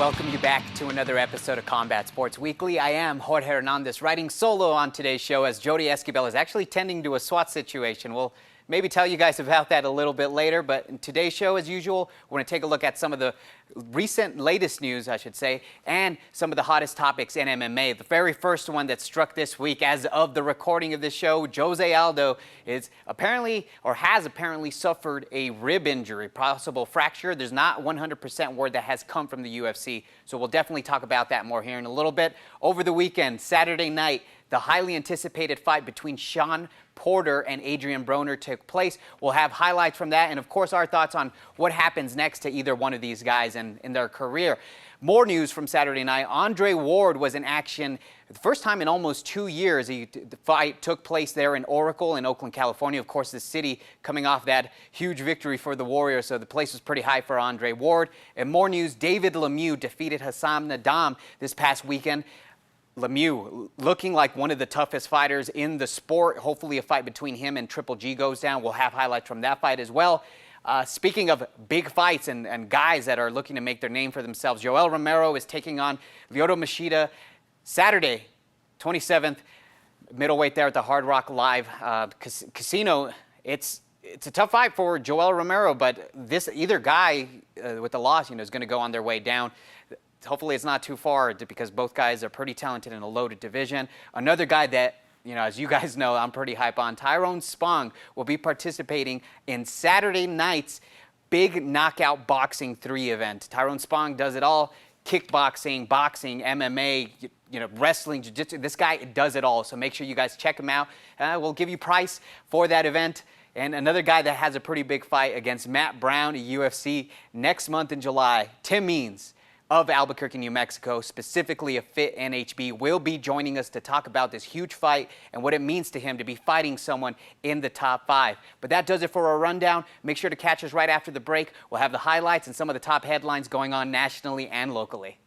welcome you back to another episode of Combat Sports Weekly. I am Jorge Hernandez, riding solo on today's show as Jody Esquivel is actually tending to a SWAT situation. We'll maybe tell you guys about that a little bit later, but in today's show, as usual, we're going to take a look at some of the latest news, I should say, and some of the hottest topics in MMA. The very first one that struck this week as of the recording of this show, Jose Aldo is apparently, or has apparently suffered a rib injury, possible fracture. There's not 100% word that has come from the UFC, so we'll definitely talk about that more here in a little bit. Over the weekend, Saturday night, the highly anticipated fight between Shawn Porter and Adrian Broner took place. We'll have highlights from that and, of course, our thoughts on what happens next to either one of these guys in their career. More news from Saturday night. Andre Ward was in action the first time in almost 2 years. The fight took place there in Oracle in Oakland, California. Of course, the city coming off that huge victory for the Warriors, so the place was pretty high for Andre Ward. And more news, David Lemieux defeated Hassan N'Dam this past weekend. Lemieux looking like one of the toughest fighters in the sport. Hopefully a fight between him and Triple G goes down. We'll have highlights from that fight as well. Speaking of big fights and guys that are looking to make their name for themselves, Yoel Romero is taking on Machida Saturday, 27th, middleweight there at the Hard Rock Live Casino. It's a tough fight for Yoel Romero, but either guy with the loss, is going to go on their way down. Hopefully it's not too far because both guys are pretty talented in a loaded division. Another guy that, as you guys know, I'm pretty hype on, Tyrone Spong, will be participating in Saturday night's big knockout boxing 3 event. Tyrone Spong does it all: kickboxing, boxing, MMA, wrestling, jiu-jitsu. This guy does it all, so make sure you guys check him out. We'll give you price for that event. And another guy that has a pretty big fight against Matt Brown at UFC next month in July, Tim Means of Albuquerque, New Mexico, specifically a fit NHB, will be joining us to talk about this huge fight and what it means to him to be fighting someone in the top 5. But that does it for our rundown. Make sure to catch us right after the break. We'll have the highlights and some of the top headlines going on nationally and locally.